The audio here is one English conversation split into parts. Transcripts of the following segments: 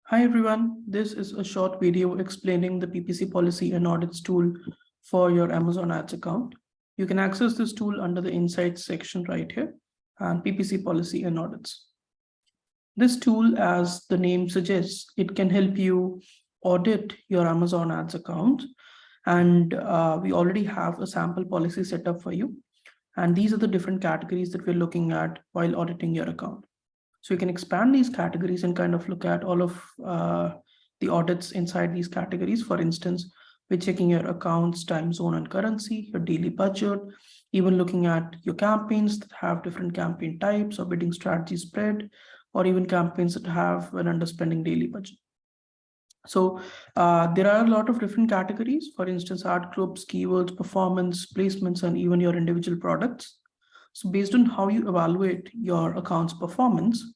Hi everyone, this is a short video explaining the PPC policy and audits tool for your Amazon Ads account. You can access this tool under the Insights section right here and PPC policy and audits. This tool, as the name suggests, it can help you audit your Amazon Ads account. And we already have a sample policy set up for you. And these are the different categories that we're looking at while auditing your account. So you can expand these categories and kind of look at all of the audits inside these categories. For instance, we're checking your accounts, time zone and currency, your daily budget, even looking at your campaigns that have different campaign types or bidding strategy spread, or even campaigns that have an underspending daily budget. So there are a lot of different categories, for instance, ad groups, keywords, performance, placements, and even your individual products. So based on how you evaluate your account's performance,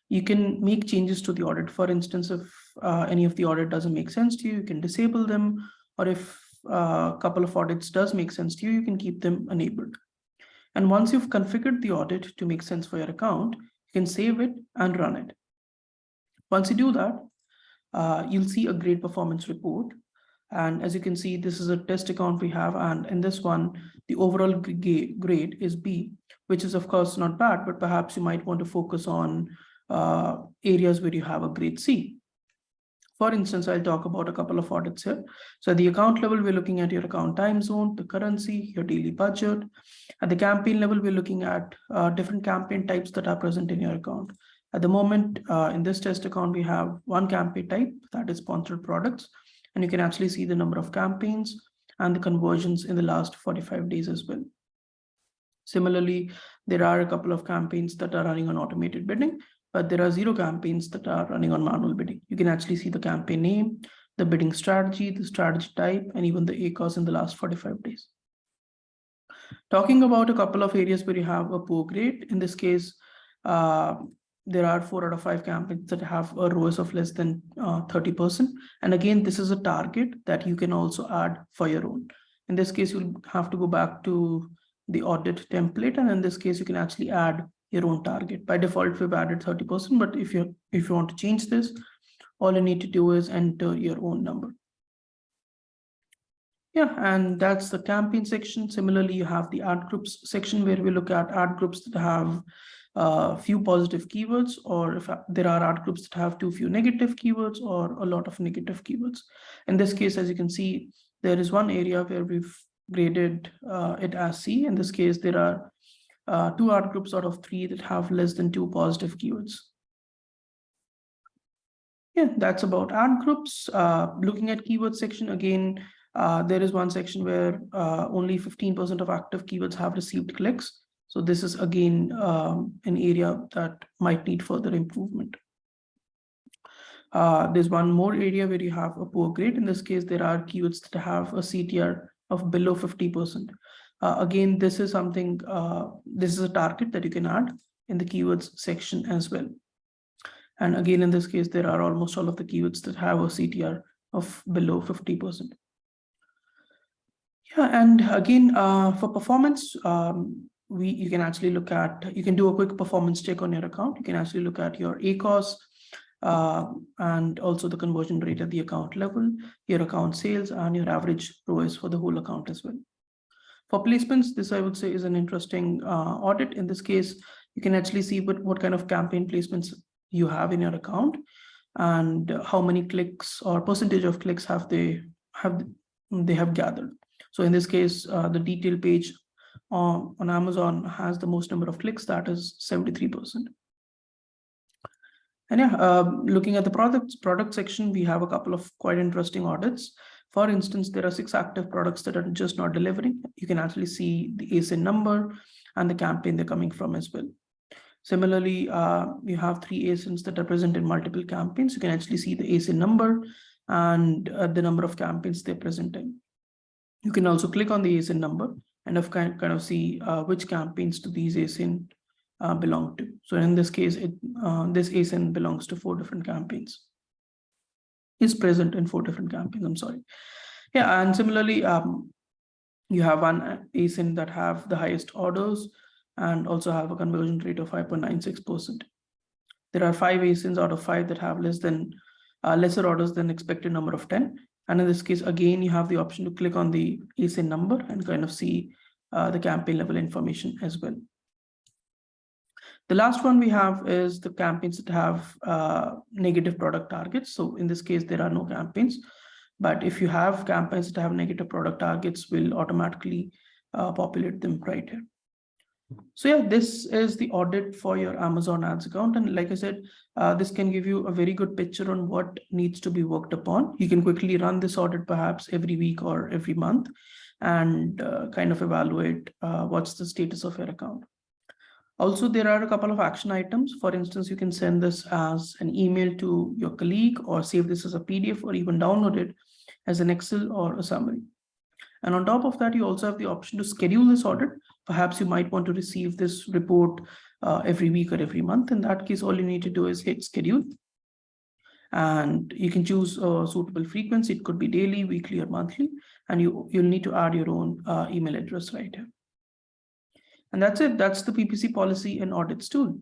you can make changes to the audit. For instance, if any of the audit doesn't make sense to you, you can disable them. Or if a couple of audits does make sense to you, you can keep them enabled. And once you've configured the audit to make sense for your account, you can save it and run it. Once you do that, you'll see a grade performance report. And as you can see, this is a test account we have. And in this one, the overall grade is B, which is of course not bad, but perhaps you might want to focus on areas where you have a grade C. For instance, I'll talk about a couple of audits here. So at the account level, we're looking at your account time zone, the currency, your daily budget. At the campaign level, we're looking at different campaign types that are present in your account. At the moment, in this test account, we have one campaign type, that is sponsored products. And you can actually see the number of campaigns and the conversions in the last 45 days as well. Similarly, there are a couple of campaigns that are running on automated bidding, but there are 0 campaigns that are running on manual bidding. You can actually see the campaign name, the bidding strategy, the strategy type, and even the ACOS in the last 45 days. Talking about a couple of areas where you have a poor grade, in this case, there are 4 out of 5 campaigns that have a ROAS of less than 30%. And again, this is a target that you can also add for your own. In this case, you'll have to go back to the audit template. And in this case, you can actually add your own target. By default, we've added 30%, but if you want to change this, all you need to do is enter your own number. Yeah, and that's the campaign section. Similarly, you have the ad groups section where we look at ad groups that have few positive keywords, or if there are ad groups that have too few negative keywords or a lot of negative keywords. In this case, as you can see, there is one area where we've graded it as C. In this case, there are 2 ad groups out of 3 that have less than 2 positive keywords. Yeah, that's about ad groups. Looking at keyword section, again, there is one section where only 15% of active keywords have received clicks. So this is again an area that might need further improvement. There's one more area where you have a poor grade. In this case, there are keywords that have a CTR of below 50%. Again, this is something, this is a target that you can add in the keywords section as well. And again, in this case, there are almost all of the keywords that have a CTR of below 50%. Yeah, and again, for performance, you can actually look at, you can do a quick performance check on your account. You can actually look at your ACOS and also the conversion rate at the account level, your account sales, and your average ROAS for the whole account as well. For placements, this I would say is an interesting audit. In this case, you can actually see what kind of campaign placements you have in your account and how many clicks or percentage of clicks they have gathered. So in this case, the detail page on Amazon has the most number of clicks, that is 73%. And yeah, looking at the product section, we have a couple of quite interesting audits. For instance, there are 6 active products that are just not delivering. You can actually see the ASIN number and the campaign they're coming from as well. Similarly, you have 3 ASINs that are present in multiple campaigns. You can actually see the ASIN number and the number of campaigns they're presenting. You can also click on the ASIN number and kind of see which campaigns do these ASIN belong to. So in this case, this ASIN belongs to 4 different campaigns. Is present in 4 different campaigns, I'm sorry. Yeah, and similarly, you have one ASIN that have the highest orders and also have a conversion rate of 5.96%. There are 5 ASINs out of 5 that have less than lesser orders than expected number of 10. And in this case, again, you have the option to click on the ASIN number and kind of see the campaign level information as well. The last one we have is the campaigns that have negative product targets. So in this case, there are no campaigns, but if you have campaigns that have negative product targets, we'll automatically populate them right here. So yeah, this is the audit for your Amazon ads account. And like I said, this can give you a very good picture on what needs to be worked upon. You can quickly run this audit perhaps every week or every month and kind of evaluate what's the status of your account. Also, there are a couple of action items. For instance, you can send this as an email to your colleague or save this as a PDF or even download it as an Excel or a summary. And on top of that, you also have the option to schedule this audit. Perhaps you might want to receive this report every week or every month. In that case, all you need to do is hit schedule. And you can choose a suitable frequency. It could be daily, weekly, or monthly. And you'll need to add your own email address right here. And that's it. That's the PPC policy and audits tool.